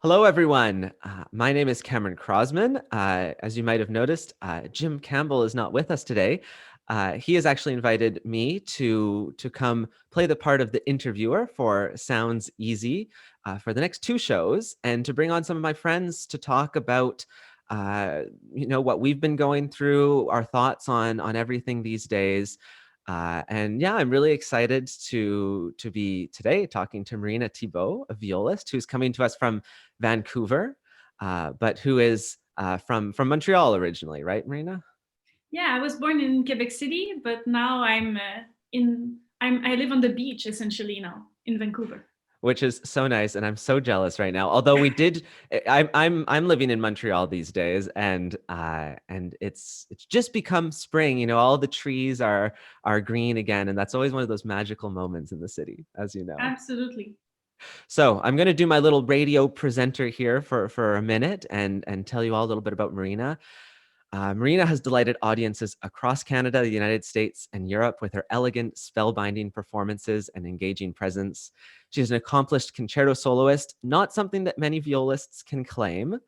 Hello, everyone. My name is Cameron Crozman. As you might have noticed, Jim Campbell is not with us today. He has actually invited me to come play the part of the interviewer for Sounds Easy for the next two shows, and to bring on some of my friends to talk about, what we've been going through, our thoughts on everything these days. And yeah, I'm really excited to be today talking to Marina Thibeault, a violist who's coming to us from Vancouver, but who is from Montreal originally, right, Marina? Yeah, I was born in Quebec City, but now I live on the beach essentially now in Vancouver. Which is so nice, and I'm so jealous right now. Although we did, I'm living in Montreal these days, and it's just become spring. All the trees are green again, and that's always one of those magical moments in the city, as you know. Absolutely. So I'm going to do my little radio presenter here for a minute and tell you all a little bit about Marina. Marina has delighted audiences across Canada, the United States, and Europe with her elegant, spellbinding performances and engaging presence. She is an accomplished concerto soloist, not something that many violists can claim.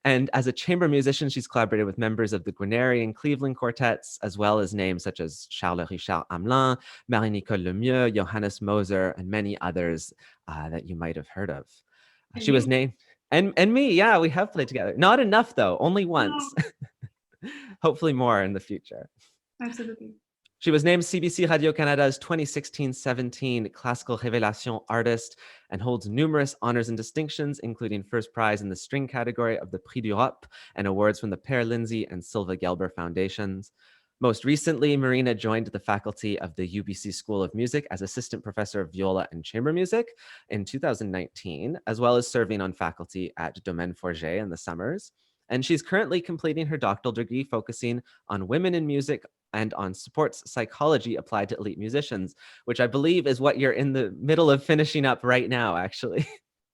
And as a chamber musician, she's collaborated with members of the Guarneri and Cleveland quartets, as well as names such as Charles Richard Hamelin, Marie-Nicole Lemieux, Johannes Moser, and many others that you might have heard of. And She was you? named, and me, yeah, we have played together. Not enough, though, only once. Oh, Hopefully more in the future. absolutely. She was named CBC Radio-Canada's 2016-17 Classical Révélation Artist and holds numerous honors and distinctions, including first prize in the string category of the Prix d'Europe and awards from the Per Lindsay and Silva Gelber Foundations. Most recently, Marina joined the faculty of the UBC School of Music as assistant professor of viola and chamber music in 2019, as well as serving on faculty at Domaine Forget in the summers. And she's currently completing her doctoral degree focusing on women in music and on sports psychology applied to elite musicians, which I believe is what you're in the middle of finishing up right now, actually.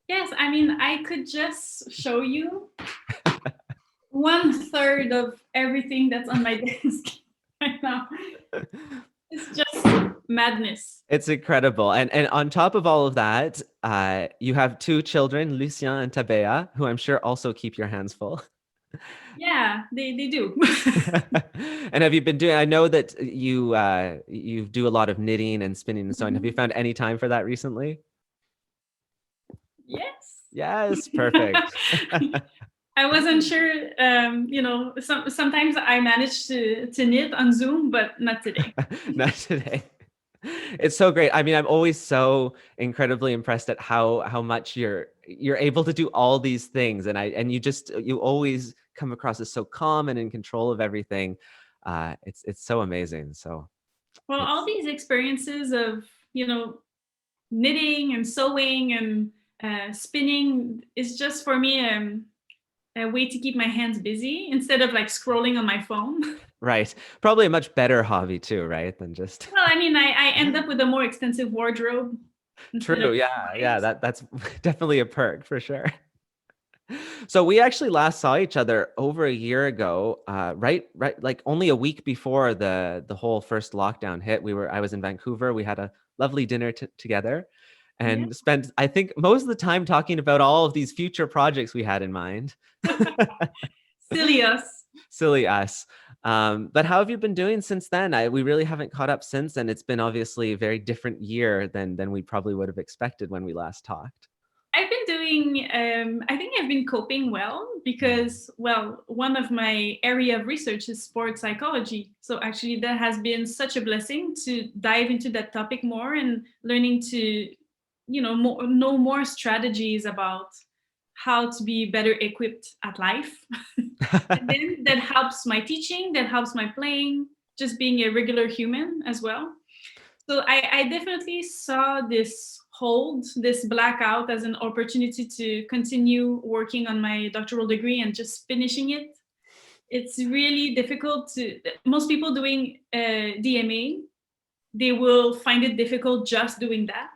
Yes, I mean I could just show you 1/3 of everything that's on my desk right now. It's just madness. It's incredible. And on top of all of that, you have two children, Lucien and Tabea, who I'm sure also keep your hands full. Yeah, they do. And have you been doing, I know that you do a lot of knitting and spinning and sewing. Have you found any time for that recently? Yes. Yes, perfect. I wasn't sure. Sometimes I manage to knit on Zoom, but not today. Not today. It's so great. I mean, I'm always so incredibly impressed at how much you're able to do all these things, and you always come across as so calm and in control of everything. It's so amazing. So Well, all it's these experiences of knitting and sewing and spinning is just for me a way to keep my hands busy instead of like scrolling on my phone. right. Probably a much better hobby too, right? Than just Well, I mean, I end up with a more extensive wardrobe instead true. of Yeah, yeah. toys. That's definitely a perk for sure. So we actually last saw each other over a year ago, right, like only a week before the whole first lockdown hit. I was in Vancouver. We had a lovely dinner together, Yeah. and spent, I think, most of the time talking about all of these future projects we had in mind. Silly us. Silly us. But how have you been doing since then? We really haven't caught up since, and it's been obviously a very different year than we probably would have expected when we last talked. I've been doing, I think I've been coping well because, well, one of my area of research is sports psychology. So actually that has been such a blessing to dive into that topic more and learning to, know more strategies about how to be better equipped at life. And then that helps my teaching, that helps my playing, just being a regular human as well. So I definitely saw this blackout as an opportunity to continue working on my doctoral degree and just finishing it. It's really difficult to, most people doing DMA, they will find it difficult just doing that.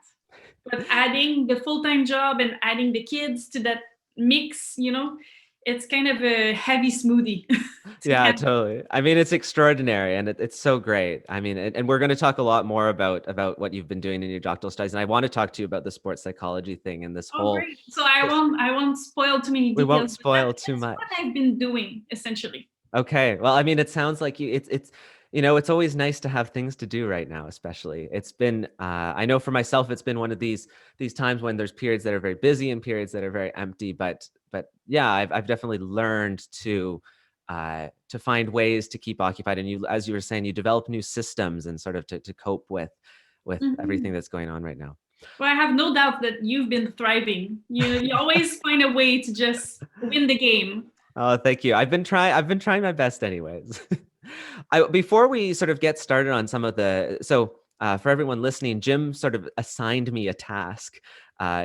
But adding the full-time job and adding the kids to that mix, it's kind of a heavy smoothie. to Yeah, handle. totally. I mean, it's extraordinary and it's so great. I mean, and we're going to talk a lot more about what you've been doing in your doctoral studies. And I want to talk to you about the sports psychology thing and this Oh, whole, great. So I won't spoil too many we won't details, but spoil too that's what much. I've been doing essentially. Okay. Well, I mean, it sounds like it's, it's always nice to have things to do right now, especially. It's been, I know for myself, it's been one of these times when there's periods that are very busy and periods that are very empty. But yeah, I've definitely learned to find ways to keep occupied. And you, as you were saying, you develop new systems and sort of to cope with everything Mhm. that's going on right now. Well, I have no doubt that you've been thriving. You always find a way to just win the game. Oh, thank you. I've been trying my best anyways. Before we sort of get started on some of for everyone listening, Jim sort of assigned me a task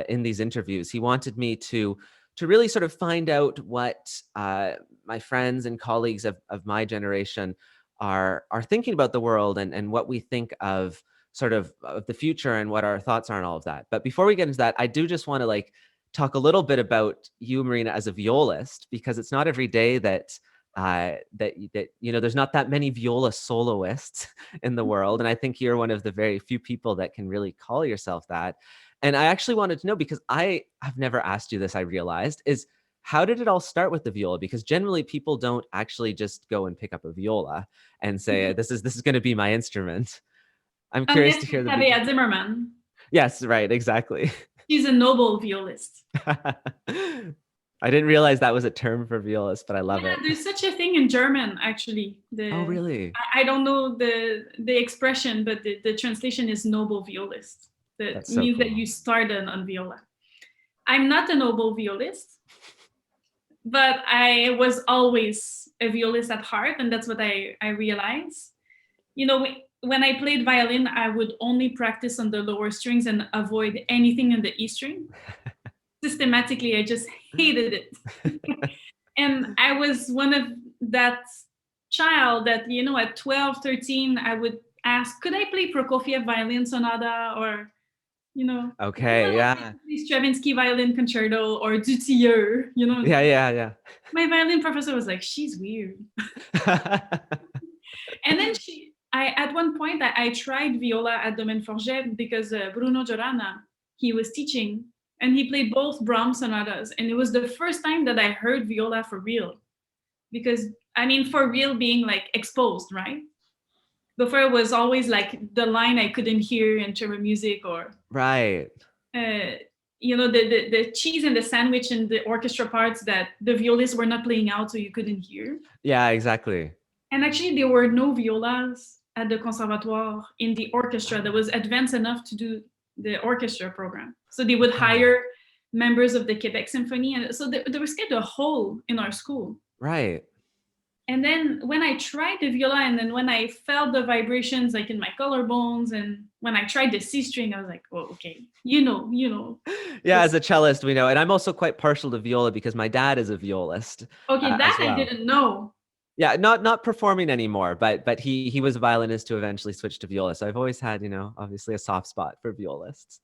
in these interviews. He wanted me to really sort of find out what my friends and colleagues of my generation are thinking about the world and what we think of sort of the future and what our thoughts are and all of that. But before we get into that, I do just want to like talk a little bit about you, Marina, as a violist, because it's not every day that there's not that many viola soloists in the world, and I think you're one of the very few people that can really call yourself that. And I actually wanted to know, because I have never asked you this, I realized, is how did it all start with the viola? Because generally people don't actually just go and pick up a viola and say this is going to be my instrument. I'm curious to Unless hear it's the beginning. Tabea Zimmerman. Yes, right, exactly. She's a noble violist. I didn't realize that was a term for violist, but I love Yeah, it. there's such a thing in German, actually. Oh, really? I don't know the expression, but the translation is noble violist. That That's so means that cool. you start on viola. I'm not a noble violist, but I was always a violist at heart, and that's what I realized. When I played violin, I would only practice on the lower strings and avoid anything on the E string. Systematically, I just hated it. And I was one of that child that, at 12, 13, I would ask, could I play Prokofiev violin sonata, or, when will Okay, I get yeah. to play Stravinsky violin concerto or Dutilleux. Yeah, yeah, My violin professor was like, she's weird. yeah. And then at one point, I tried viola at Domaine Forget because Bruno Giorana, he was teaching, and he played both Brahms sonatas. And it was the first time that I heard viola for real. Because, I mean, for real being like exposed, right? Before it was always like the line I couldn't hear in terms of music, or, Right. uh, the cheese and the sandwich and the orchestra parts that the violists were not playing out, so you couldn't hear. Yeah, exactly. And actually, there were no violas at the conservatoire in the orchestra that was advanced enough to do the orchestra program. So they would Okay. hire members of the Quebec Symphony. And so there was kind of a hole in our school. Right. And then when I tried the viola, and then when I felt the vibrations like in my collarbones, and when I tried the C string, I was like, oh, okay, Yeah, this. as a cellist, we know. And I'm also quite partial to viola because my dad is a violist Okay, that as I well. didn't know. Yeah, not performing anymore, but he was a violinist who eventually switched to viola. So I've always had, obviously a soft spot for violists,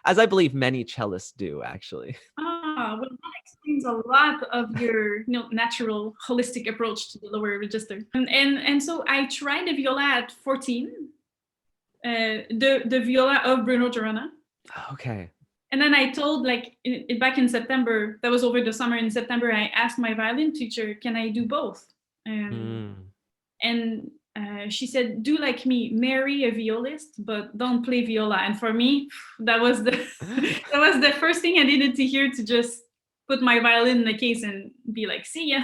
as I believe many cellists do, actually. Well, that explains a lot of your, natural holistic approach to the lower register. And so I tried the viola at 14, the viola of Bruno Giorana. Okay. And then I told, like, back in September, that was over the summer. In September, I asked my violin teacher, can I do both? Mm. And she said, do like me, marry a violist, but don't play viola. And for me, that was the that was the first thing I needed to hear, to just put my violin in the case and be like, see ya.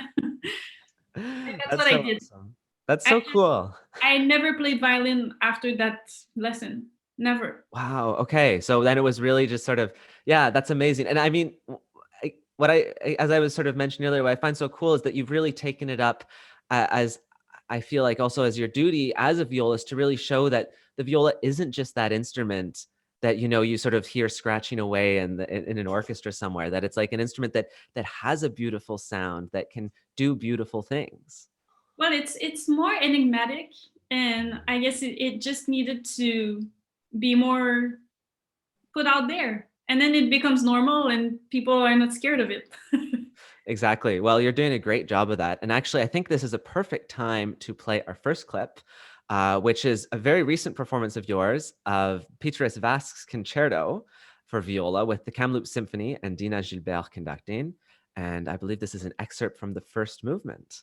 And that's That's what I so did. awesome. That's so cool. I never played violin after that lesson. Never. Wow. Okay. So then it was really just sort of, yeah, that's amazing. And I mean, as I was sort of mentioning earlier, what I find so cool is that you've really taken it up as I feel like also as your duty as a violist to really show that the viola isn't just that instrument that, you sort of hear scratching away in an orchestra somewhere, that it's like an instrument that has a beautiful sound that can do beautiful things. Well, it's more enigmatic, and I guess it just needed to be more put out there, and then it becomes normal, and people are not scared of it. Exactly. Well, you're doing a great job of that. And actually, I think this is a perfect time to play our first clip, which is a very recent performance of yours of Petrus Vasquez' Concerto for viola with the Kamloop Symphony and Dina Gilbert conducting. And I believe this is an excerpt from the first movement.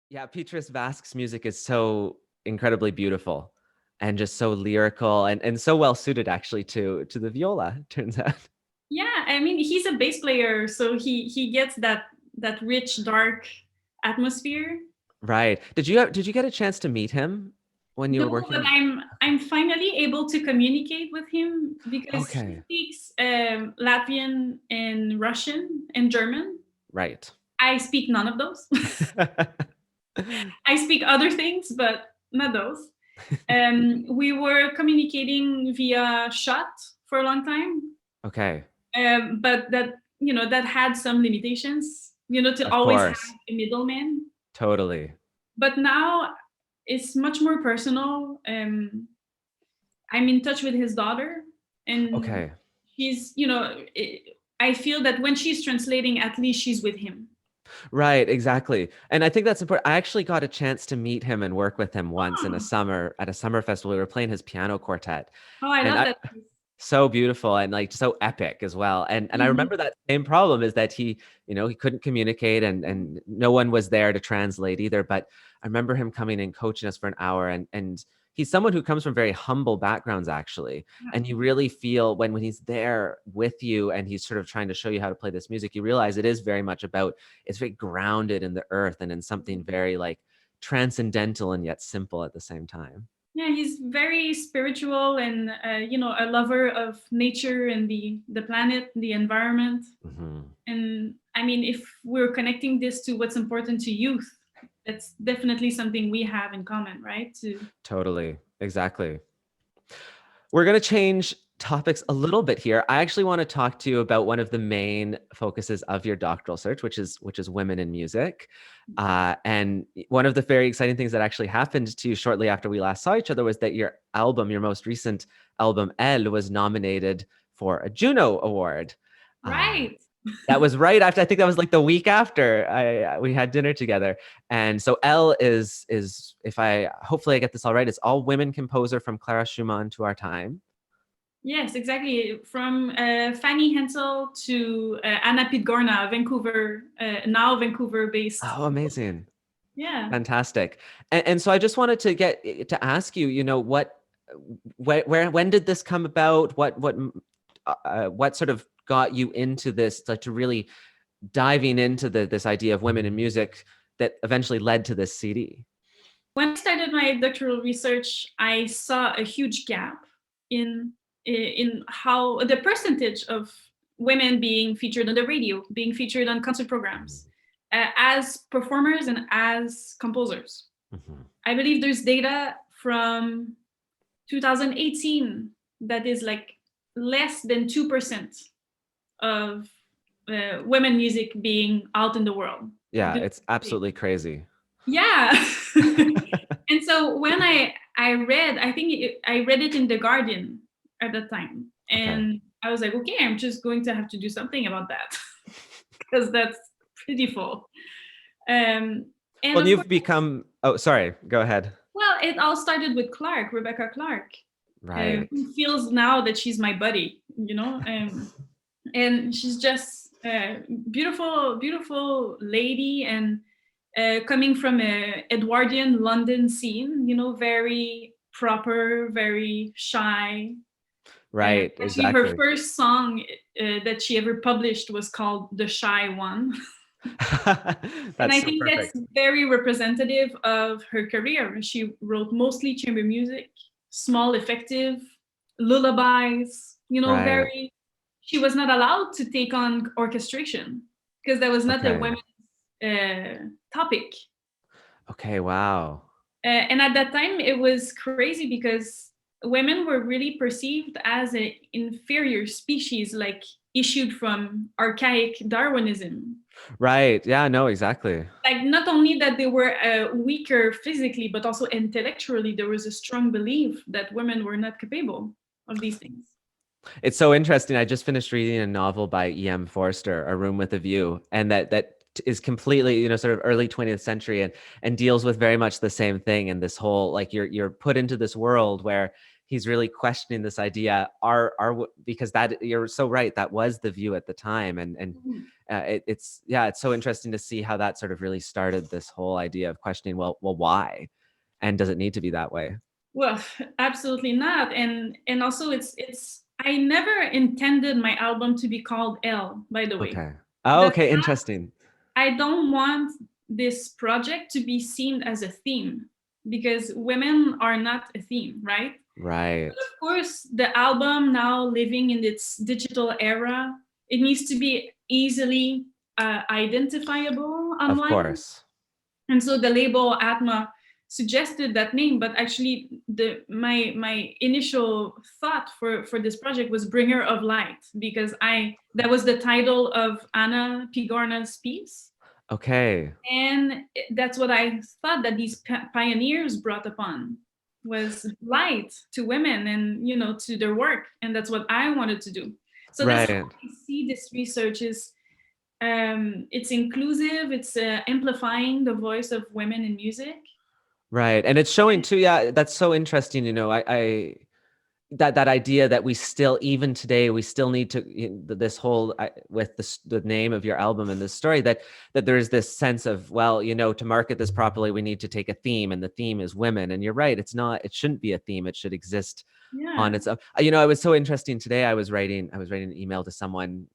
Yeah, Petrus Vasquez' music is so incredibly beautiful and just so lyrical and so well suited actually to the viola, turns out. Yeah, I mean, he's a bass player, so he gets that rich, dark atmosphere. Right. Did you get a chance to meet him when you No, were but working? I'm finally able to communicate with him because he Okay. speaks Latvian and Russian and German. Right. I speak none of those. I speak other things, but not those. We were communicating via shot for a long time, Okay. but that had some limitations. To Of always have course. a middleman. Totally. But now it's much more personal. I'm in touch with his daughter, and Okay. she's, I feel that when she's translating, at least she's with him. Right, exactly. And I think that's important. I actually got a chance to meet him and work with him once in a Oh, summer at a summer festival. We were playing his piano quartet. oh, I And love I that piece. so beautiful and like so epic as well. And I Mhm. remember that same problem is that he couldn't communicate and no one was there to translate either. But I remember him coming and coaching us for an hour and he's someone who comes from very humble backgrounds actually. Yeah. And you really feel when he's there with you and he's sort of trying to show you how to play this music, you realize it is very much about it's very grounded in the earth and in something very like transcendental and yet simple at the same time. Yeah, he's very spiritual and a lover of nature and the planet, the environment. Mhm. And I mean, if we're connecting this to what's important to youth, that's definitely something we have in common, right? To Totally. Exactly. We're going to change topics a little bit here. I actually want to talk to you about one of the main focuses of your doctoral search, which is women in music. And one of the very exciting things that actually happened to you shortly after we last saw each other was that your album, your most recent album, Elle, was nominated for a Juno Award. Right. That was right after, I think that was like the week after we had dinner together. And so Elle is if I hopefully I get this all right, it's all women composer from Clara Schumann to our time. Yes, exactly. From Fanny Hensel to Anna Pidgorna, Vancouver, now Vancouver-based. Oh, amazing! Yeah. Fantastic. And so I just wanted to get to ask you, you know, when did this come about? What sort of got you into this, like to really diving into this idea of women in music that eventually led to this CD? When I started my doctoral research, I saw a huge gap in how the percentage of women being featured on the radio, being featured on concert programs, as performers and as composers. Mm-hmm. I believe there's data from 2018 that is like less than 2% of women music being out in the world. Yeah, it's absolutely crazy. Yeah. And so when I read, I read it in The Guardian at that time. And I was like, okay, I'm just going to have to do something about that because that's pretty full. And well, you've become, oh, sorry, go ahead. Well, it all started with Rebecca Clark. Right. Who feels now that she's my buddy, you know? And she's just a beautiful, beautiful lady, and coming from a Edwardian London scene, you know, very proper, very shy. Right, exactly. Her first song that she ever published was called The Shy One. And I think that's very representative of her career. She wrote mostly chamber music, small, effective, lullabies, you know, very, she was not allowed to take on orchestration because that was not a women's topic. Okay, wow. And at that time, it was crazy because women were really perceived as an inferior species, like issued from archaic Darwinism. Right. Yeah, no, exactly. Like not only that they were weaker physically, but also intellectually, there was a strong belief that women were not capable of these things. It's so interesting. I just finished reading a novel by E.M. Forster, A Room with a View, and that is completely, you know, sort of early 20th century and deals with very much the same thing. And this whole, like, you're put into this world where he's really questioning this idea, because that, you're so right, that was the view at the time. And it's so interesting to see how that sort of really started this whole idea of questioning, well, why? And does it need to be that way? Well, absolutely not. And also it's I never intended my album to be called Elle, by the way. Okay. Oh, okay, interesting. I don't want this project to be seen as a theme, because women are not a theme, right? Right. But of course, the album, now living in its digital era, it needs to be easily identifiable online. Of course. And so the label Atma suggested that name, but actually my initial thought for this project was Bringer of Light, because that was the title of Anna Pidgorna's piece. Okay. And that's what I thought that these pioneers brought upon, was light to women and, you know, to their work. And that's what I wanted to do. So that's how I see this research is, it's inclusive, it's amplifying the voice of women in music. Right. And it's showing too, yeah, that's so interesting. You know, that idea that we still, even today, we still need to, this whole, with the name of your album and this story, that there's this sense of, well, you know, to market this properly, we need to take a theme, and the theme is women. And you're right, it shouldn't be a theme. It should exist on its own. You know, it was so interesting today. I was writing an email to someone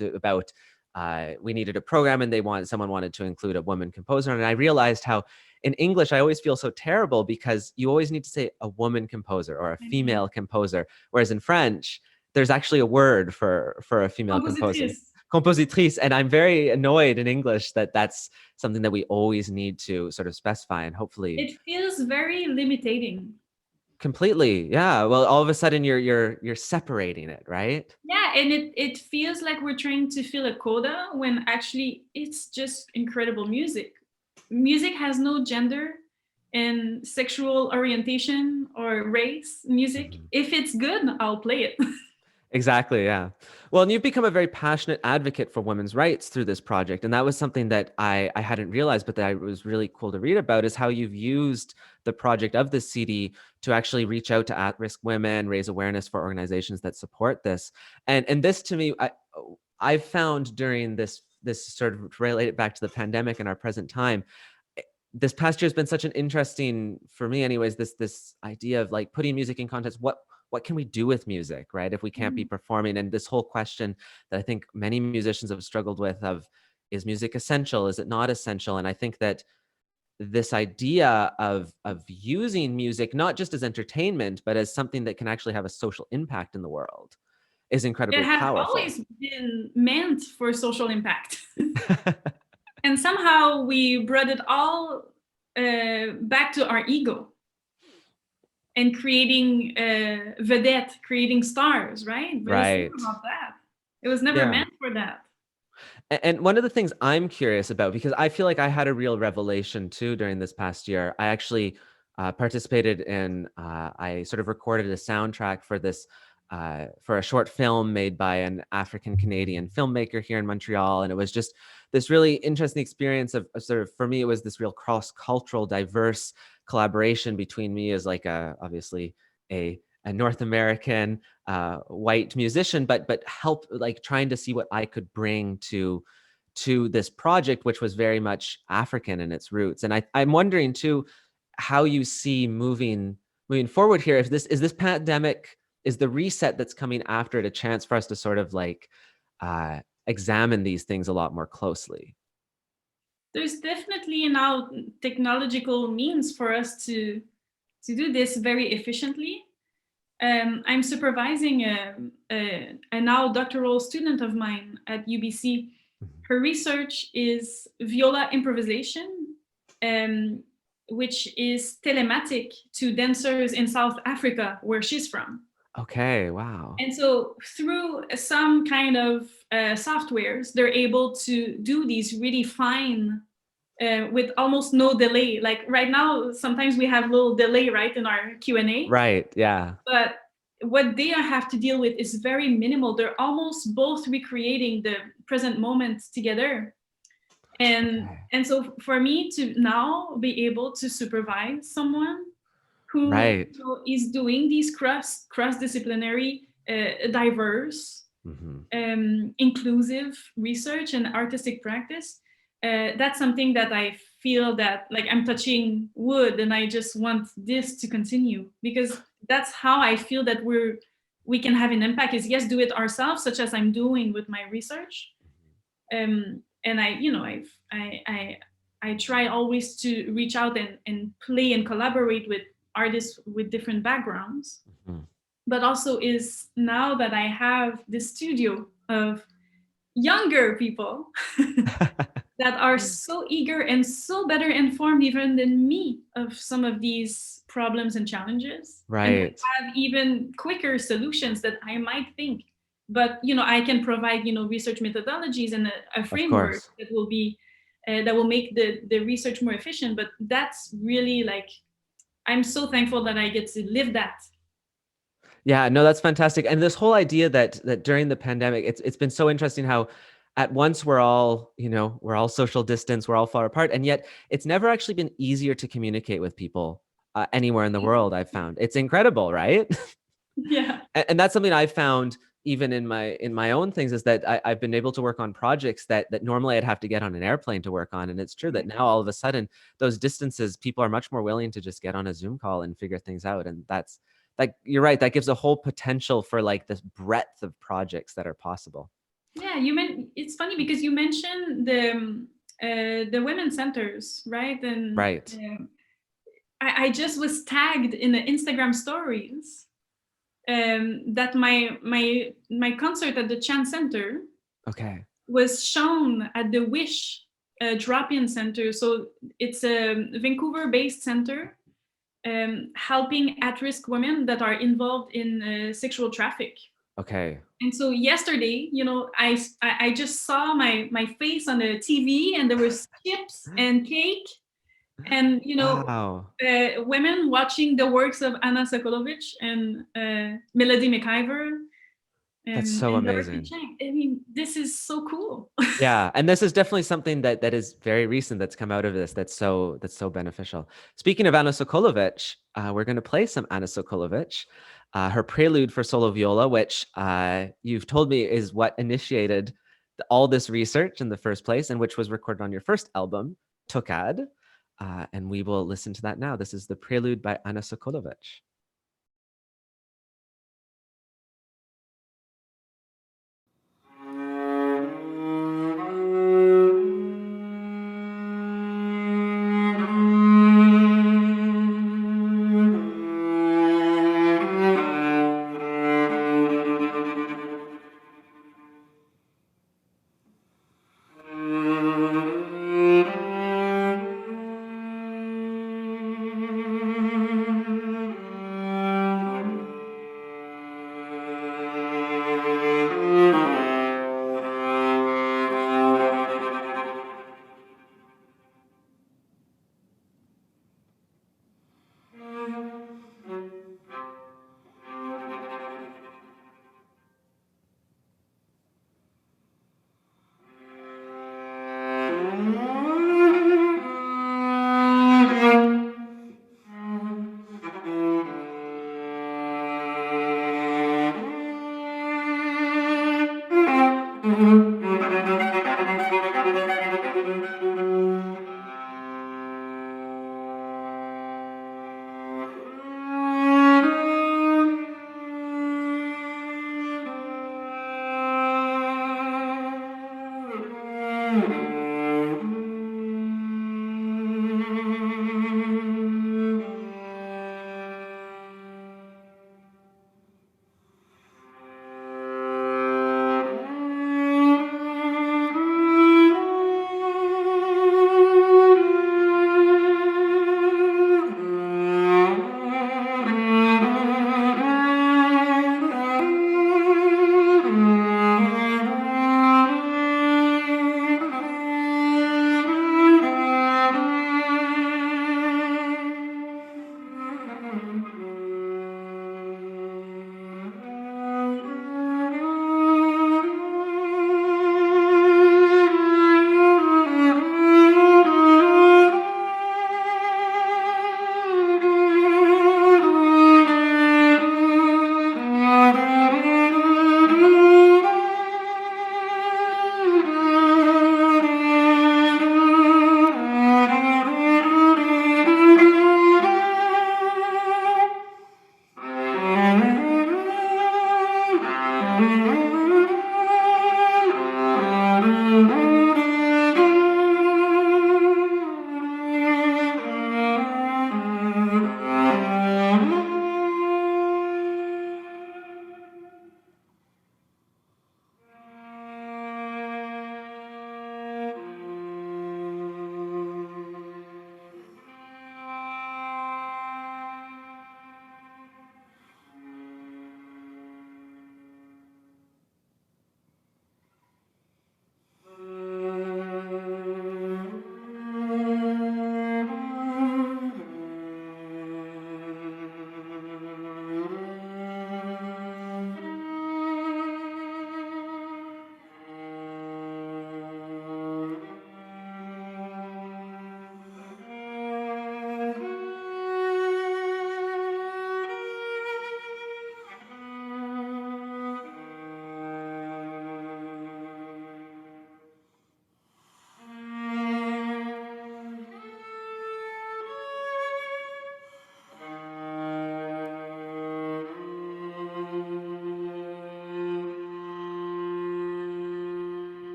about, we needed a program, and someone wanted to include a woman composer. And I realized how in English, I always feel so terrible, because you always need to say a woman composer or a female composer. Whereas in French, there's actually a word for a female composer. Compositrice. And I'm very annoyed in English that that's something that we always need to sort of specify, and hopefully. It feels very limiting. Completely. Yeah. Well, all of a sudden you're separating it, right? Yeah, and it feels like we're trying to fill a quota when actually it's just incredible music. Music has no gender and sexual orientation or race. Music, Mhm. if it's good, I'll play it. Exactly, yeah. Well, and you've become a very passionate advocate for women's rights through this project, and that was something that I hadn't realized, but that was really cool to read about, is how you've used the project of the CD to actually reach out to at-risk women, raise awareness for organizations that support this. And this to me, I've found during this sort of related back to the pandemic and our present time, this past year has been such an interesting, for me anyways, this idea of like putting music in context. What can we do with music, right, if we can't be Mm. performing? And this whole question that I think many musicians have struggled with of, is music essential, is it not essential? And I think that this idea of using music not just as entertainment but as something that can actually have a social impact in the world is It incredibly has powerful. always been meant for social impact. And somehow we brought it all back to our ego and creating vedette, creating stars, right? But it's never Right. about that. It was never Yeah. meant for that. And one of the things I'm curious about, because I feel like I had a real revelation too during this past year, I actually participated in, I sort of recorded a soundtrack for this, for a short film made by an African Canadian filmmaker here in Montreal. And it was just this really interesting experience of sort of, for me, it was this real cross-cultural, diverse collaboration between me as like obviously a North American white musician, but help like trying to see what I could bring to this project, which was very much African in its roots. And I'm wondering too how you see moving forward here. If this is this pandemic, is the reset that's coming after it a chance for us to sort of like examine these things a lot more closely? There's definitely now technological means for us to do this very efficiently. I'm supervising a now doctoral student of mine at UBC. Mhm. Her research is viola improvisation, um, which is telematic to dancers in South Africa, where she's from. Okay, wow. And so, through some kind of softwares, they're able to do these really fine with almost no delay. Like right now, sometimes we have a little delay, right, in our Q&A, Right, yeah. but what they have to deal with is very minimal. They're almost both recreating the present moment together. Okay. And so for me to now be able to supervise someone who, Right. is doing these cross disciplinary, diverse, Mhm. inclusive research and artistic practice, that's something that I feel that like I'm touching wood, and I just want this to continue, because that's how I feel that we can have an impact, is yes, do it ourselves, such as I'm doing with my research. And I, I try always to reach out and play and collaborate with artists with different backgrounds, Mhm. but also is now that I have this studio of younger people that are so eager and so better informed even than me of some of these problems and challenges, and Right. have even quicker solutions that I might think. But I can provide research methodologies and a Of framework course. that will be that will make the research more efficient. But that's really like, I'm so thankful that I get to live that. Yeah, no, that's fantastic. And this whole idea that during the pandemic, it's been so interesting how at once we're all, we're all social distance, we're all far apart, and yet it's never actually been easier to communicate with people anywhere in the world. I've found it's incredible, right? Yeah. And that's something I've found even in my own things, is that I've been able to work on projects that normally I'd have to get on an airplane to work on. And it's true that now all of a sudden those distances, people are much more willing to just get on a Zoom call and figure things out. And that's like, you're right, that gives a whole potential for like this breadth of projects that are possible. Yeah, it's funny because you mentioned the women centers, right? And Right. I just was tagged in the Instagram stories, that my concert at the Chan Center Okay. was shown at the Wish drop-in center. So it's a Vancouver-based center, helping at-risk women that are involved in sexual traffic. Okay. And so yesterday, I just saw my face on the TV, and there was chips and cake, and Wow. women watching the works of Anna Sokolovic and Melody McIver That's and, so Dorothy amazing. Chang. I mean, this is so cool. Yeah, and this is definitely something that is very recent that's come out of this that's so beneficial. Speaking of Anna Sokolovic, we're going to play some Anna Sokolovic, her Prelude for solo viola, which you've told me is what initiated all this research in the first place, and which was recorded on your first album, Tokad. And we will listen to that now. This is the Prelude by Anna Sokolovic.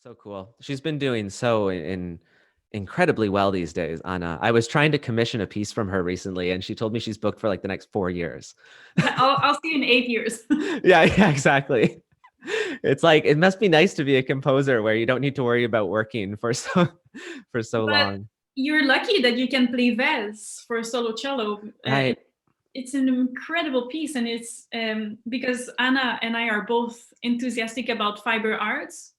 So cool. She's been doing so incredibly well these days, Anna. I was trying to commission a piece from her recently, and she told me she's booked for like the next 4 years. I'll see you in 8 years. Yeah, exactly. It's like it must be nice to be a composer where you don't need to worry about working for so But long. you're lucky that you can play Vez for solo cello. Right. It's an incredible piece, and it's because Anna and I are both enthusiastic about fiber arts,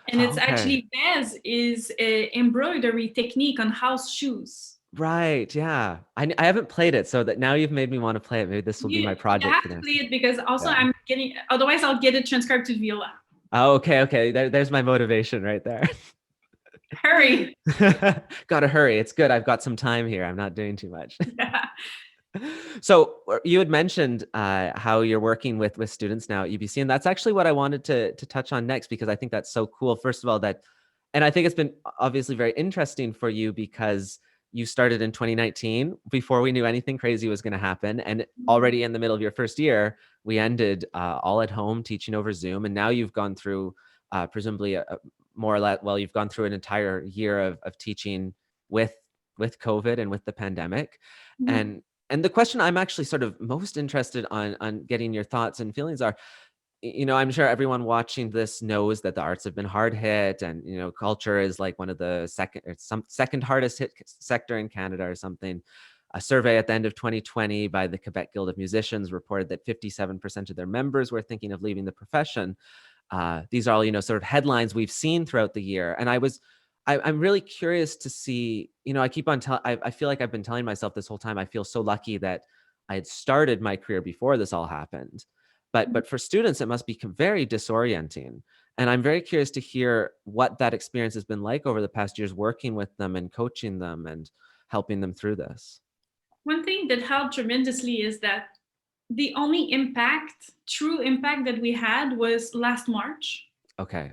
and it's Okay. actually Vez is a embroidery technique on house shoes. Right. Yeah. I haven't played it, so that now you've made me want to play it. Maybe this will be my You project have for to next. play it because also Yeah. I'm getting, otherwise I'll get it transcribed to viola. Oh, okay. Okay. There's my motivation right there. Hurry. Gotta hurry. It's good. I've got some time here. I'm not doing too much. Yeah. So you had mentioned how you're working with students now at UBC, and that's actually what I wanted to touch on next, because I think that's so cool. First of all, and I think it's been obviously very interesting for you because you started in 2019 before we knew anything crazy was going to happen, and already in the middle of your first year, we ended all at home teaching over Zoom, and now you've gone through presumably more or less, well, you've gone through an entire year of teaching with COVID and with the pandemic, Mhm. and the question I'm actually sort of most interested on getting your thoughts and feelings are, I'm sure everyone watching this knows that the arts have been hard hit, and culture is like one of the second hardest hit sector in Canada or something. A survey at the end of 2020 by the Quebec Guild of Musicians reported that 57% of their members were thinking of leaving the profession. These are all sort of headlines we've seen throughout the year, and I'm really curious to see. I keep on telling. I feel like I've been telling myself this whole time, I feel so lucky that I had started my career before this all happened. But for students, it must be very disorienting. And I'm very curious to hear what that experience has been like over the past years, working with them and coaching them and helping them through this. One thing that helped tremendously is that the only impact, true impact that we had was last March. Okay.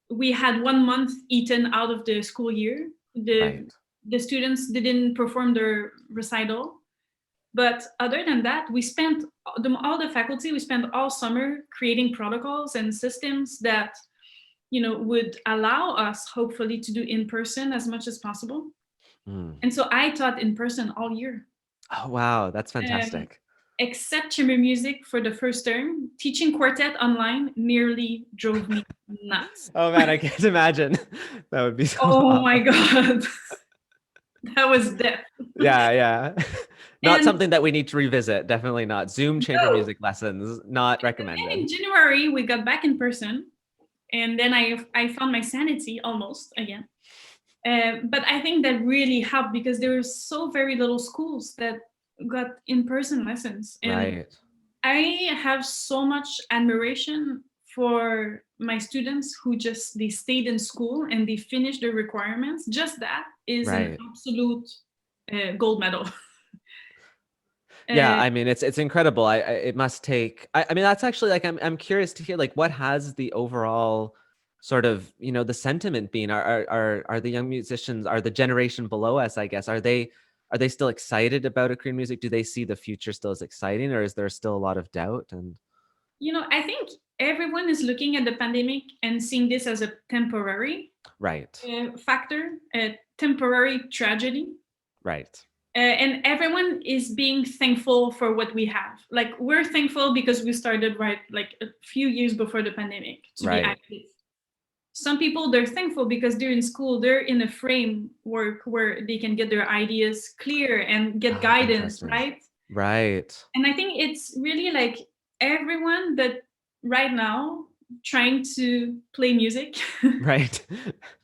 We had 1 month eaten out of the school year. Right. The students didn't perform their recital. But other than that, we spent all the faculty, we spent all summer creating protocols and systems that would allow us hopefully to do in person as much as possible. Mm. And so I taught in person all year. Oh, wow. That's Um, fantastic. except chamber music for the first term, teaching quartet online nearly drove me nuts. Oh, man, I can't imagine. That would be so Oh my awful. God. That was death. Yeah, yeah. Not And something that we need to revisit. Definitely not. Zoom chamber no, music lessons, not then recommended. in January, we got back in person. And then I found my sanity almost again. But I think that really helped because there were so very little schools that got in-person lessons. And Right. I have so much admiration for my students who they stayed in school and they finished their requirements. Just that is an Right. absolute gold medal. Yeah, Uh, I mean, it's incredible. It must take. I mean, that's actually like I'm curious to hear like what has the overall sort of the sentiment been? Are the young musicians, are the generation below us, I guess, are they still excited about Korean music? Do they see the future still as exciting, or is there still a lot of doubt? And I think everyone is looking at the pandemic and seeing this as a temporary right, factor, a temporary tragedy. right, And everyone is being thankful for what we have. Like we're thankful because we started right like a few years before the pandemic to be right. active. Some people they're thankful because they're in school, they're in a framework where they can get their ideas clear and get Oh, guidance, interesting. right? Right, And I think it's really like everyone that right now trying to play music right.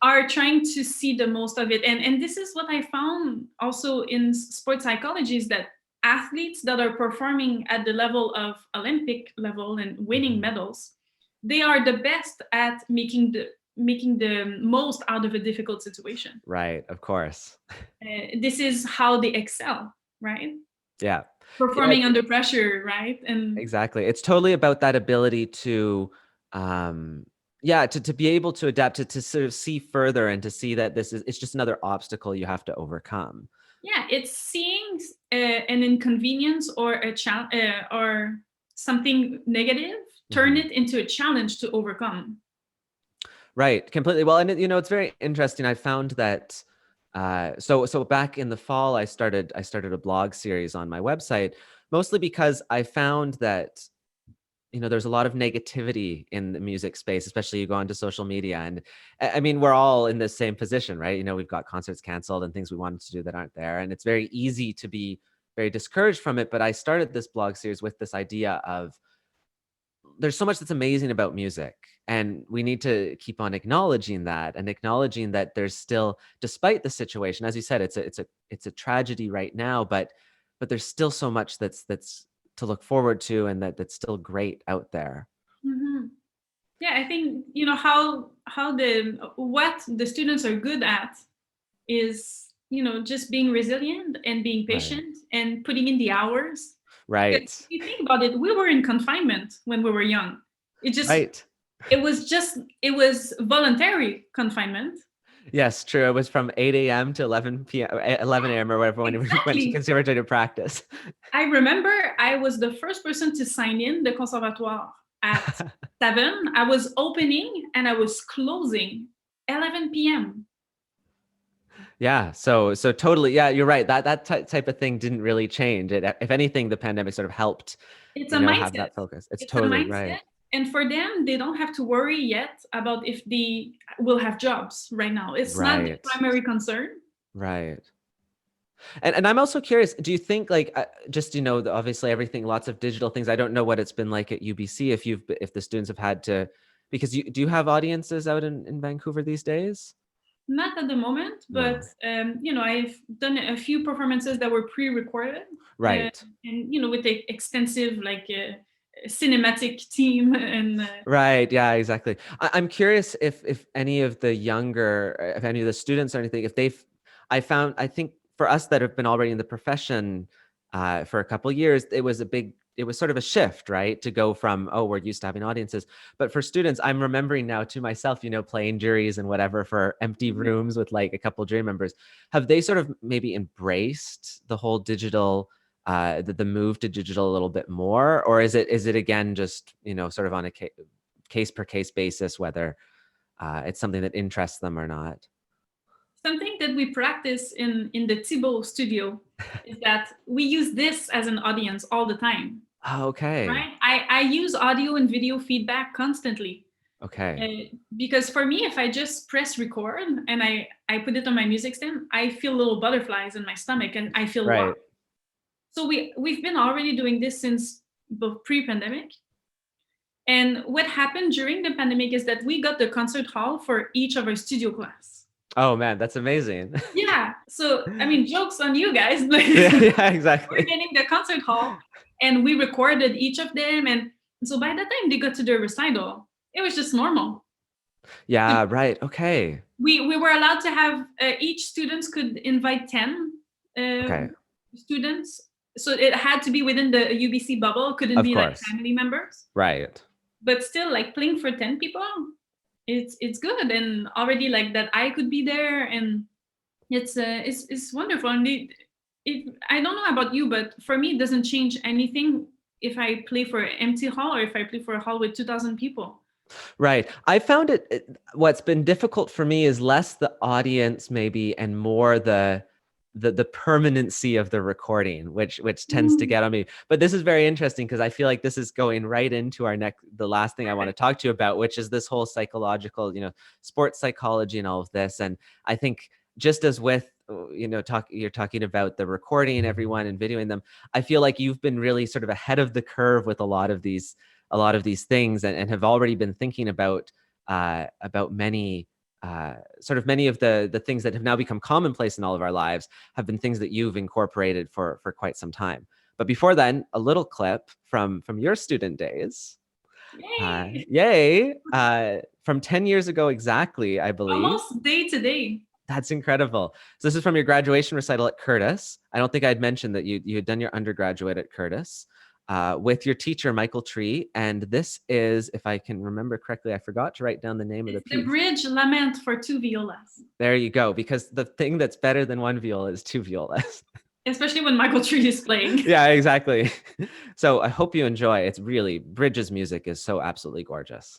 are trying to see the most of it. And this is what I found also in sports psychology is that athletes that are performing at the level of Olympic level and winning Mhm. medals, they are the best at making the most out of a difficult situation. Right, of course. This is how they excel, right? Yeah. Yeah, Performing under pressure, right? And exactly. It's totally about that ability to, um, yeah, to be able to adapt, to sort of see further and to see that it's just another obstacle you have to overcome. yeah, it's seeing an inconvenience or something negative, turn Mhm. it into a challenge to overcome. Right, completely. Well, and it's very interesting. I found that so back in the fall, I started a blog series on my website, mostly because I found that there's a lot of negativity in the music space, especially you go onto social media, and I mean, we're all in the same position, right? We've got concerts canceled and things we wanted to do that aren't there, and it's very easy to be very discouraged from it. But I started this blog series with this idea of there's so much that's amazing about music, and we need to keep on acknowledging that, and acknowledging that there's still, despite the situation, as you said, it's a tragedy right now, but there's still so much that's to look forward to, and that's still great out there. Hmm. Yeah, I think how the what the students are good at is just being resilient and being Right. patient and putting in the hours. Because Right. if you think about it, we were in confinement when we were young. It just Right. it was voluntary confinement. Yes, true. It was from 8 a.m. to 11 p.m. 11 a.m. or whatever when we went to Exactly. conservatory to practice. I remember I was the first person to sign in the conservatoire at 7. I was opening and I was closing 11 p.m. Yeah, so totally. Yeah, you're right. That type of thing didn't really change. If anything, the pandemic sort of helped, It's a have mindset. that focus. It's It's a totally right. mindset. And for them, they don't have to worry yet about if they will have jobs right now. It's not the Right. primary concern. Right. And I'm also curious, do you think like just obviously everything, lots of digital things. I don't know what it's been like at UBC if the students have had to, because do you have audiences out in Vancouver these days? Not at the moment, but No. I've done a few performances that were pre-recorded, Right. and with the extensive cinematic team and Right. Yeah, exactly. I'm curious if any of the younger, if any of the students or anything, if I think for us that have been already in the profession for a couple of years, it was sort of a shift, right? To go from, oh, we're used to having audiences. But for students, I'm remembering now to myself, playing juries and whatever for empty rooms with like a couple jury members. Have they sort of maybe embraced the whole digital the move to digital a little bit more, or is it again just sort of on a case per case basis whether it's something that interests them or not? something that we practice in the Thibeault studio is that we use this as an audience all the time, Oh, okay. right? I use audio and video feedback constantly. Okay. Because for me, if I just press record and I put it on my music stand, I feel little butterflies in my stomach and I feel lost. Right. So we've been already doing this since pre-pandemic. And what happened during the pandemic is that we got the concert hall for each of our studio class. Oh man, that's amazing. Yeah. So I mean, jokes on you guys. Yeah, yeah, We're exactly. getting the concert hall, and we recorded each of them, and so by the time they got to the recital, it was just normal. Yeah, right. Okay. We were allowed to have each students could invite 10 uh, Okay. students, so it had to be within the UBC bubble. Couldn't Of be like course. family members, Right. but still like playing for 10 people, it's good, and already like that I could be there, and it's wonderful. And I don't know about you, but for me it doesn't change anything if I play for an empty hall or if I play for a hall with 2,000 people. Right. I found what's been difficult for me is less the audience maybe and more the permanency of the recording, which tends to Mm, get on me. But this is very interesting because I feel like this is going right into the last thing I want to perfect. talk to you about, which is this whole psychological, sports psychology and all of this. And I think just as with you're talking about the recording everyone and videoing them, I feel like you've been really sort of ahead of the curve with a lot of these things, and have already been thinking about many many of the things that have now become commonplace in all of our lives have been things that you've incorporated for quite some time. But before then, a little clip from your student days. Yay. Yay! From 10 years ago exactly, I believe. Almost day to day. That's incredible. So this is from your graduation recital at Curtis. I don't think I'd mentioned that you had done your undergraduate at Curtis with your teacher, Michael Tree. And this is, if I can remember correctly, I forgot to write down the name of the It's the piece. bridge lament for 2 violas, There you go. Because the thing that's better than one viola is two violas. especially when Michael Tree is playing. Yeah, exactly. So I hope you enjoy. It's really, Bridges music is so absolutely gorgeous.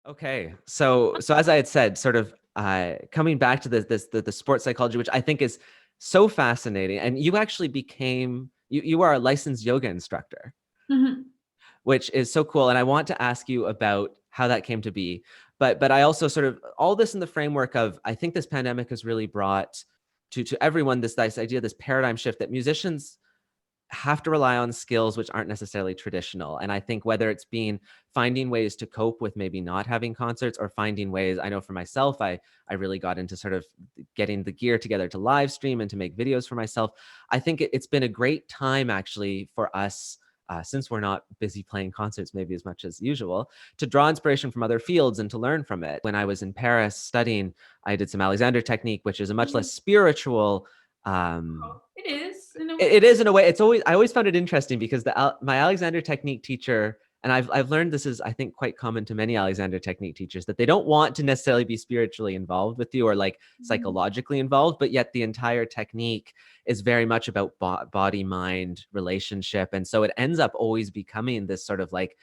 Okay, so as I had said, sort of coming back to the sports psychology, which I think is so fascinating, and you actually became you are a licensed yoga instructor, Mhm. which is so cool. And I want to ask you about how that came to be. But I also sort of all this in the framework of I think this pandemic has really brought to everyone this idea, this paradigm shift that musicians have to rely on skills which aren't necessarily traditional. And I think whether it's been finding ways to cope with maybe not having concerts or finding ways, I know for myself, I really got into sort of getting the gear together to live stream and to make videos for myself. I think it's been a great time actually for us, since we're not busy playing concerts maybe as much as usual, to draw inspiration from other fields and to learn from it. When I was in Paris studying, I did some Alexander technique, which is a much less spiritual It is in a way. it is in a way. It's always I always found it interesting because my Alexander technique teacher, and I've learned this is I think quite common to many Alexander technique teachers, that they don't want to necessarily be spiritually involved with you or like psychologically involved, but yet the entire technique is very much about body mind relationship, and so it ends up always becoming this sort of like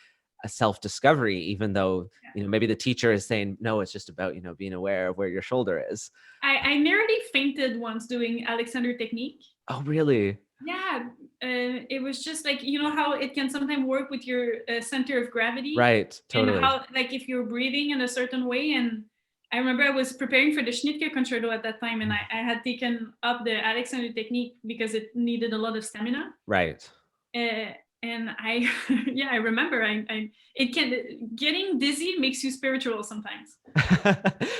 a self-discovery, even though maybe the teacher is saying no, it's just about being aware of where your shoulder is. I nearly fainted once doing Alexander technique. Oh, really? Yeah, it was just like how it can sometimes work with your center of gravity, Right, and totally. how like if you're breathing in a certain way. And I remember I was preparing for the Schnittke Concerto at that time, and I had taken up the Alexander technique because it needed a lot of stamina. Right. Uh, and I, yeah, I remember it can getting dizzy makes you spiritual sometimes.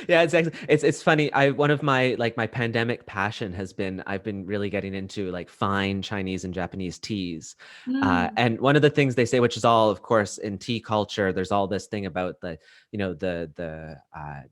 Yeah, it's funny. One of my my pandemic passion has been I've been really getting into like fine Chinese and Japanese teas. Mm. And one of the things they say, which is all of course in tea culture, there's all this thing about the the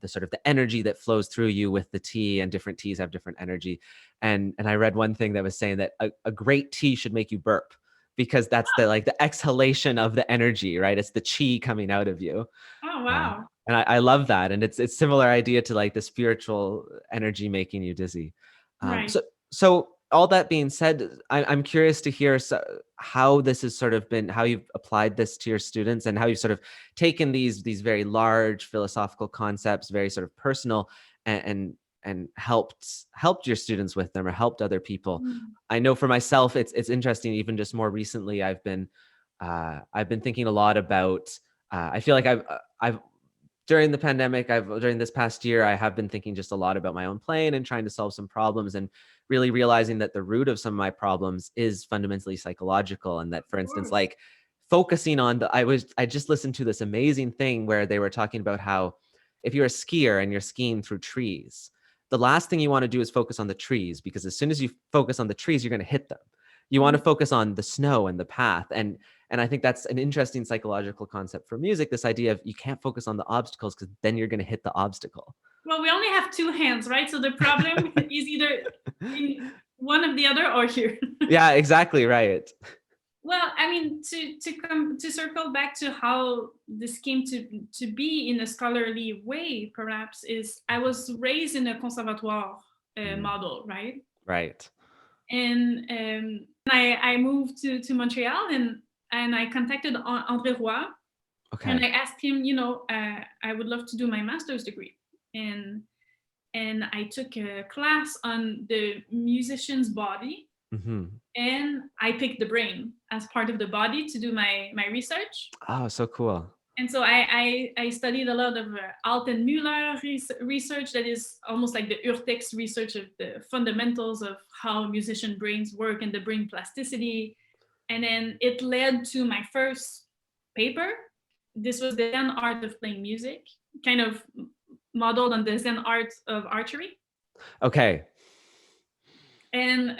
sort of the energy that flows through you with the tea, and different teas have different energy. And I read one thing that was saying that a great tea should make you burp, because that's the like the exhalation of the energy, right? It's the chi coming out of you. Oh Uh, wow! and I love that, and it's similar idea to like the spiritual energy making you dizzy. Right. So all that being said, I'm curious to hear how this has sort of been, how you've applied this to your students, and how you've sort of taken these very large philosophical concepts, very sort of personal, and helped your students with them, or helped other people. Mm. I know for myself, it's interesting. Even just more recently, I've been thinking a lot about. I feel like I've during the pandemic, during this past year, I have been thinking just a lot about my own playing and trying to solve some problems, and really realizing that the root of some of my problems is fundamentally psychological. And that, for instance, like focusing on I just listened to this amazing thing where they were talking about how if you're a skier and you're skiing through trees, the last thing you want to do is focus on the trees, because as soon as you focus on the trees, you're going to hit them. You want to focus on the snow and the path. And I think that's an interesting psychological concept for music, this idea of you can't focus on the obstacles, because then you're going to hit the obstacle. Well, we only have two hands, right? So the problem is either in one of the other or here. Yeah, exactly right. Well, I mean, to circle back to how this came to be in a scholarly way, perhaps, is I was raised in a conservatoire model, right? Right. And I moved to Montreal, and I contacted André Roy, and Okay. I asked him, I would love to do my master's degree, and I took a class on the musician's body, Mm-hmm. and I picked the brain as part of the body to do my research. Oh, so cool. And so I studied a lot of Altenmüller research, that is almost like the Urtext research of the fundamentals of how musician brains work and the brain plasticity. And then it led to my first paper. This was the Zen art of playing music, kind of modeled on the Zen art of archery. Okay. And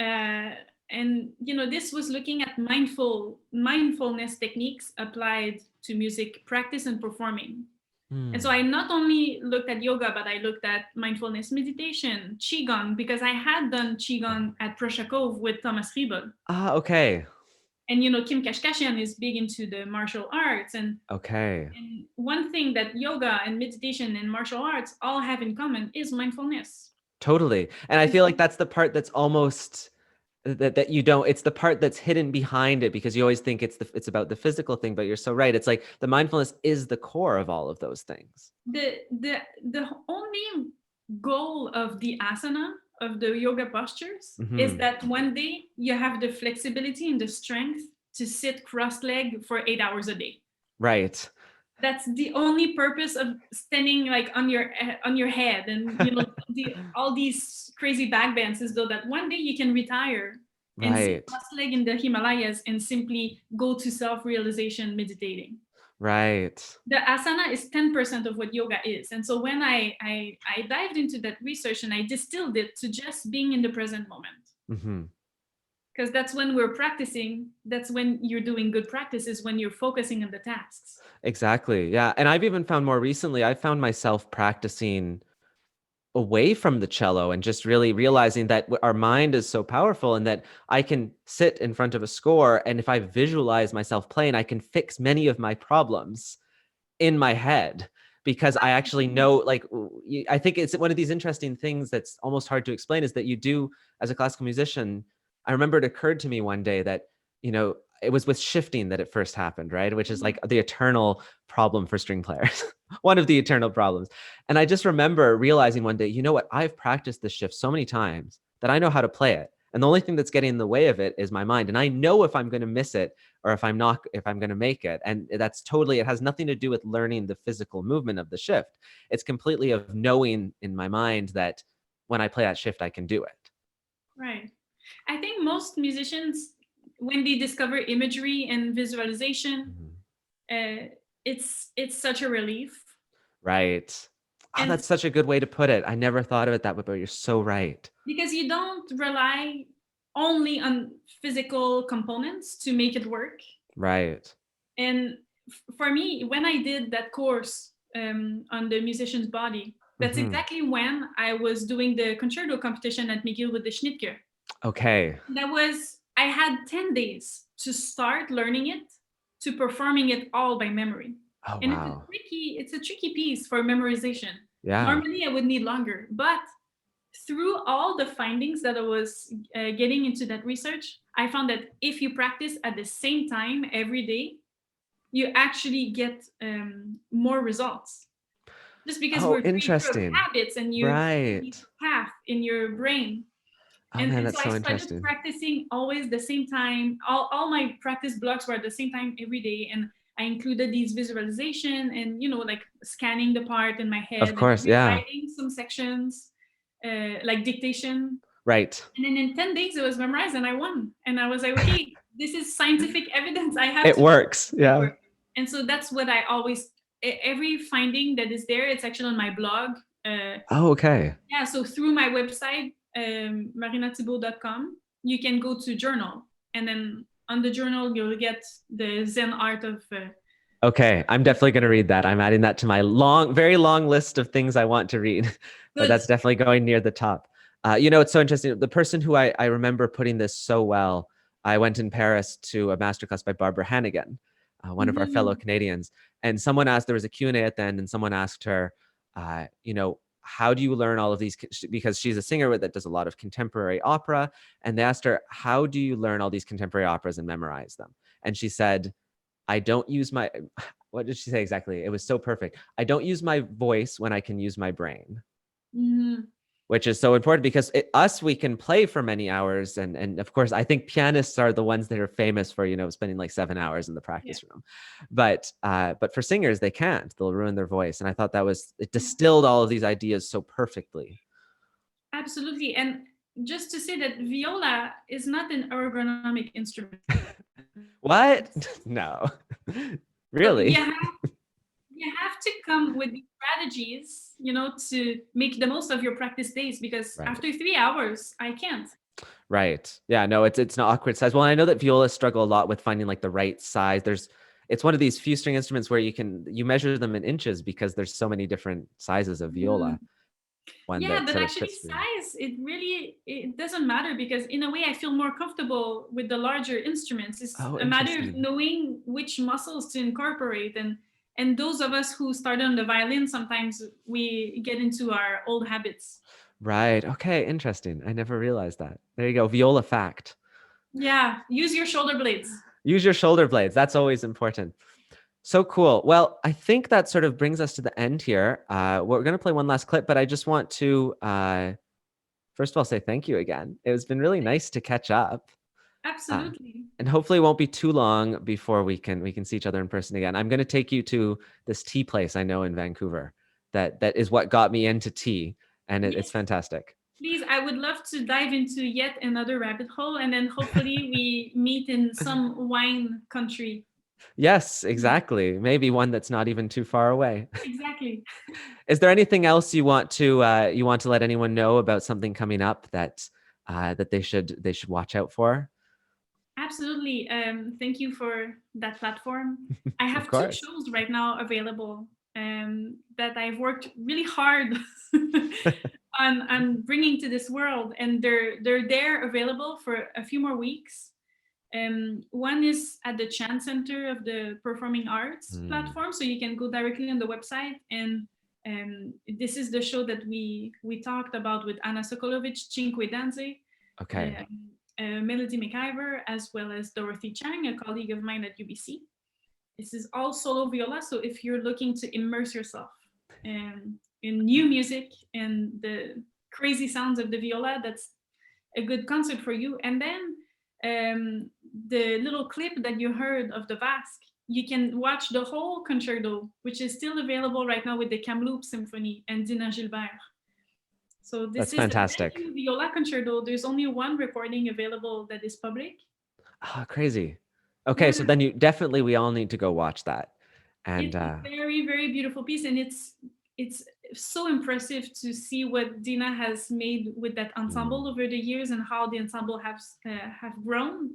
this was looking at mindfulness techniques applied to music practice and performing. And so I not only looked at yoga, but I looked at mindfulness meditation, qigong, because I had done qigong at Proshakov with Thomas Riebel. Ah, okay. And Kim Kashkashian is big into the martial arts, and Okay. one thing that yoga and meditation and martial arts all have in common is mindfulness. Totally. And I feel like that's the part that's almost that you don't, it's the part that's hidden behind it, because you always think it's about the physical thing, but you're so right. It's like the mindfulness is the core of all of those things. The only goal of the asana, of the yoga postures, is that one day you have the flexibility and the strength to sit cross-legged for 8 hours a day. Right. That's the only purpose of standing like on your head, and you know all these crazy back bends, is though that one day you can retire and sit cross-legged in the Himalayas and simply go to self-realization meditating. Right. The asana is 10% of what yoga is. And so when I dived into that research and I distilled it to just being in the present moment. Because that's when we're practicing, that's when you're doing good practice, is when you're focusing on the tasks. Exactly. Yeah. And I've even found more recently, I found myself practicing away from the cello and just really realizing that our mind is so powerful, and that I can sit in front of a score, and if I visualize myself playing, I can fix many of my problems in my head, because I actually know, like, I think it's one of these interesting things that's almost hard to explain, is that you do, as a classical musician, I remember it occurred to me one day that, you know, it was with shifting that it first happened, right? Which is like the eternal problem for string players, one of the eternal problems. And I just remember realizing one day, you know what? I've practiced this shift so many times that I know how to play it. And the only thing that's getting in the way of it is my mind. And I know if I'm going to miss it, or if I'm going to make it. And that's totally, it has nothing to do with learning the physical movement of the shift. It's completely of knowing in my mind that when I play that shift, I can do it. Right. I think most musicians, when they discover imagery and visualization, it's such a relief. Right. Oh, that's such a good way to put it. I never thought of it that way, but you're so right. Because you don't rely only on physical components to make it work. Right. And for me, when I did that course on the musician's body, that's exactly when I was doing the concerto competition at McGill with the Schnittke. Okay. I had 10 days to start learning it, to performing it all by memory. Oh, and wow. it's a tricky piece for memorization. Yeah. Normally I would need longer, but through all the findings that I was getting into that research, I found that if you practice at the same time every day, you actually get more results. Just because we're creature of habits, and you path in your brain. Oh, man, that's so interesting. I started practicing always the same time. All my practice blocks were at the same time every day, and I included these visualization and, you know, like scanning the part in my head. Of course, and writing some sections, like dictation. Right. And then in 10 days it was memorized, and I won. And I was like, okay, this is scientific evidence. I have it works. Yeah. Work. And so that's what I always, every finding that is there, it's actually on my blog. Oh, okay. Yeah, so through my website, marinathibeault.com, you can go to journal, and then on the journal you'll get the Zen art of okay, I'm definitely going to read that. I'm adding that to my very long list of things I want to read. But that's definitely going near the top. You know, it's so interesting. The person who I remember putting this so well, I went in Paris to a masterclass by Barbara Hannigan, one of our fellow Canadians. And someone asked, there was a Q&A at the end, and someone asked her, you know, how do you learn all of these? Because she's a singer that does a lot of contemporary opera. And they asked her, how do you learn all these contemporary operas and memorize them? And she said, I don't use my, what did she say exactly? It was so perfect. I don't use my voice when I can use my brain. Which is so important, because we can play for many hours. And of course, I think pianists are the ones that are famous for, you know, spending like 7 hours in the practice room. But for singers, they can't. They'll ruin their voice. And I thought it distilled all of these ideas so perfectly. Absolutely. And just to say that viola is not an ergonomic instrument. What? No. Really? So you have to come with the strategies, you know, to make the most of your practice days, because after 3 hours, I can't. Right. Yeah, no, it's an awkward size. Well, I know that violas struggle a lot with finding like the right size. It's one of these few string instruments where you measure them in inches, because there's so many different sizes of viola. But actually size, it doesn't matter, because in a way I feel more comfortable with the larger instruments. It's a matter of knowing which muscles to incorporate. And those of us who started on the violin, sometimes we get into our old habits. Right. Okay. Interesting. I never realized that. There you go. Viola fact. Yeah, use your shoulder blades. Use your shoulder blades. That's always important. So cool. Well, I think that sort of brings us to the end here. We're going to play one last clip, but I just want to, first of all, say thank you again. It's been really nice to catch up. Absolutely. And hopefully it won't be too long before we can see each other in person again. I'm going to take you to this tea place I know in Vancouver. That is what got me into tea, and it's Yes. fantastic. Please, I would love to dive into yet another rabbit hole, and then hopefully we meet in some wine country. Yes, exactly. Maybe one that's not even too far away. Exactly. Is there anything else you want to let anyone know about something coming up that that they should watch out for? Absolutely. Thank you for that platform. I Of have two course. shows right now available that I've worked really hard on bringing to this world, and they're there available for a few more weeks. One is at the Chan Center of the Performing Arts platform, so you can go directly on the website. And this is the show that we talked about with Anna Sokolovic, Cinque Danze, Okay. Melody McIver, as well as Dorothy Chang, a colleague of mine at UBC. This is all solo viola, so if you're looking to immerse yourself in new music and the crazy sounds of the viola, that's a good concert for you. And then the little clip that you heard of the Vasque, you can watch the whole concerto, which is still available right now with the Kamloop Symphony and Dina Gilbert. So this That's is fantastic. a viola concerto. There's only one recording available that is public. Ah, crazy. Okay, so then we all need to go watch that. And it's a very, very beautiful piece, and it's so impressive to see what Dina has made with that ensemble over the years and how the ensemble have grown.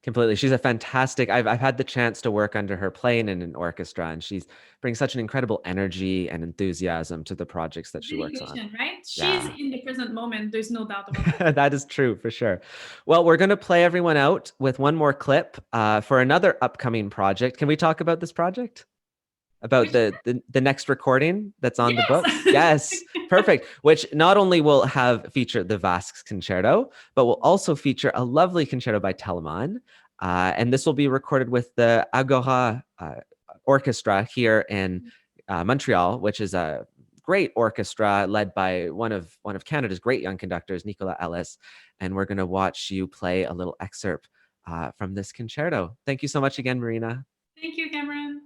Completely. She's a fantastic. I've had the chance to work under her playing in an orchestra, and she's brings such an incredible energy and enthusiasm to the projects that she works on. Right? Yeah. She's in the present moment. There's no doubt about that. That is true for sure. Well, we're going to play everyone out with one more clip for another upcoming project. Can we talk about this project? About the next recording that's on the books? Yes, perfect. Which not only will have feature the Vasquez concerto, but will also feature a lovely concerto by Telemann. And this will be recorded with the Agora Orchestra here in Montreal, which is a great orchestra led by one of Canada's great young conductors, Nicolas Ellis. And we're going to watch you play a little excerpt from this concerto. Thank you so much again, Marina. Thank you, Cameron.